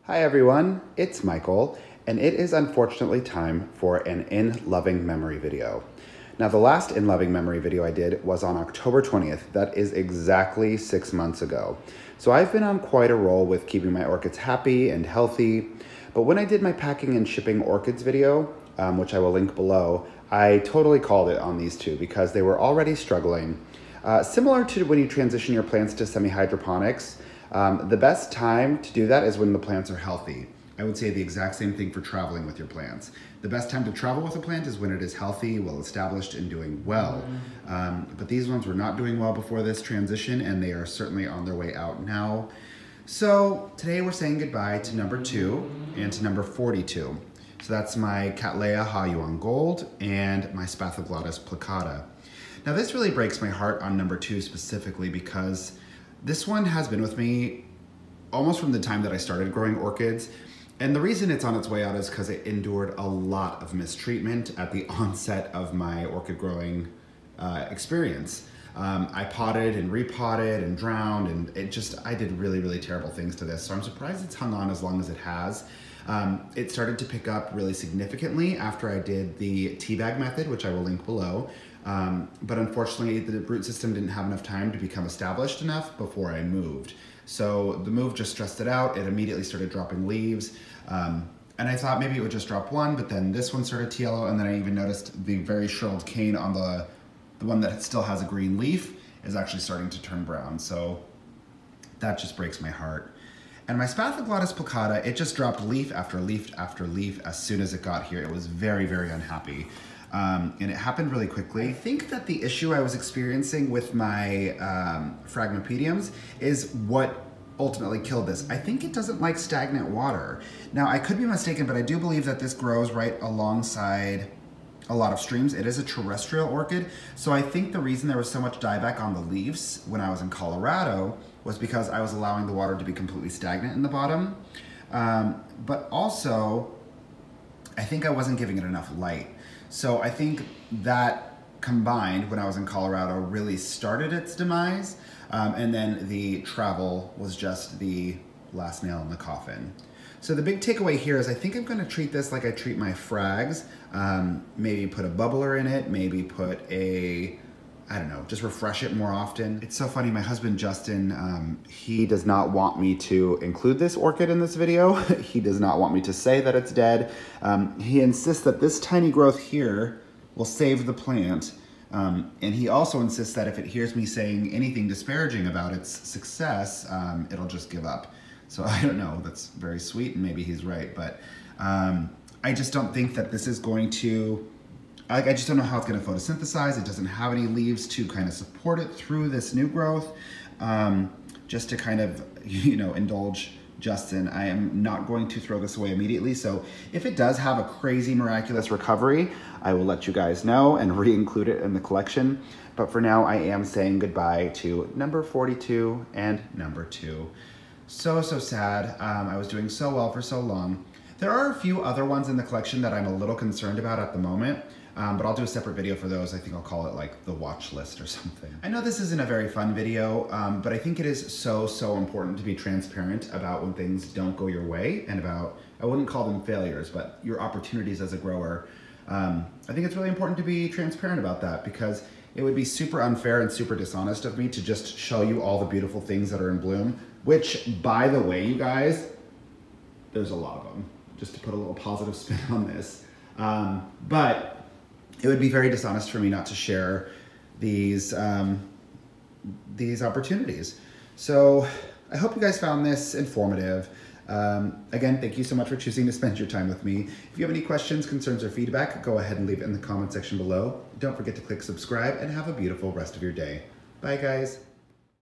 Hi everyone, it's Michael, and it is unfortunately time for an In Loving Memory video. Now the last In Loving Memory video I did was on October 20th. That is exactly 6 months ago. So I've been on quite a roll with keeping my orchids happy and healthy, but when I did my packing and shipping orchids video, which I will link below, I totally called it on these two because they were already struggling. Similar to when you transition your plants to semi-hydroponics, the best time to do that is when the plants are healthy. I would say the exact same thing for traveling with your plants. The best time to travel with a plant is when it is healthy, well established, and doing well. But these ones were not doing well before this transition, and they are certainly on their way out now. So today we're saying goodbye to number 2 and to number 42. So that's my Cattleya Yuan Gold and my Spathoglottis Plicata. Now this really breaks my heart on number 2 specifically because this one has been with me almost from the time that I started growing orchids. And the reason it's on its way out is because it endured a lot of mistreatment at the onset of my orchid growing experience. I potted and repotted and drowned, and I did really, really terrible things to this. So I'm surprised it's hung on as long as it has. It started to pick up really significantly after I did the tea bag method, which I will link below. But unfortunately, the root system didn't have enough time to become established enough before I moved. So the move just stressed it out. It immediately started dropping leaves. And I thought maybe it would just drop one, but then this one started to yellow, and then I even noticed the very shriveled cane on the one that still has a green leaf is actually starting to turn brown. So that just breaks my heart. And my Spathoglottis Plicata, it just dropped leaf after leaf after leaf as soon as it got here. It was very, very unhappy. And it happened really quickly. I think that the issue I was experiencing with my Phragmipediums is what ultimately killed this. I think it doesn't like stagnant water. Now, I could be mistaken, but I do believe that this grows right alongside a lot of streams. It is a terrestrial orchid, so I think the reason there was so much dieback on the leaves when I was in Colorado was because I was allowing the water to be completely stagnant in the bottom. But also, I think I wasn't giving it enough light. So I think that combined when I was in Colorado really started its demise. And then the travel was just the last nail in the coffin. So the big takeaway here is I think I'm gonna treat this like I treat my frags. Maybe put a bubbler in it, maybe put I don't know, just refresh it more often. It's so funny, my husband Justin, he does not want me to include this orchid in this video. He does not want me to say that it's dead. He insists that this tiny growth here will save the plant. And he also insists that if it hears me saying anything disparaging about its success, it'll just give up. So I don't know, that's very sweet, and maybe he's right, but I just don't think that this is going to, I just don't know how it's going to photosynthesize. It doesn't have any leaves to kind of support it through this new growth. Just to kind of, indulge Justin, I am not going to throw this away immediately. So if it does have a crazy miraculous recovery, I will let you guys know and re-include it in the collection. But for now, I am saying goodbye to number 42 and number 2. So sad. I was doing so well for so long. There are a few other ones in the collection that I'm a little concerned about at the moment, but I'll do a separate video for those. I think I'll call it like the watch list or something. I know this isn't a very fun video, but I think it is so important to be transparent about when things don't go your way and about, I wouldn't call them failures, but your opportunities as a grower. I think it's really important to be transparent about that because it would be super unfair and super dishonest of me to just show you all the beautiful things that are in bloom, which, by the way, you guys, there's a lot of them, just to put a little positive spin on this. But it would be very dishonest for me not to share these opportunities. So I hope you guys found this informative. Again, thank you so much for choosing to spend your time with me. If you have any questions, concerns, or feedback, go ahead and leave it in the comment section below. Don't forget to click subscribe and have a beautiful rest of your day. Bye, guys.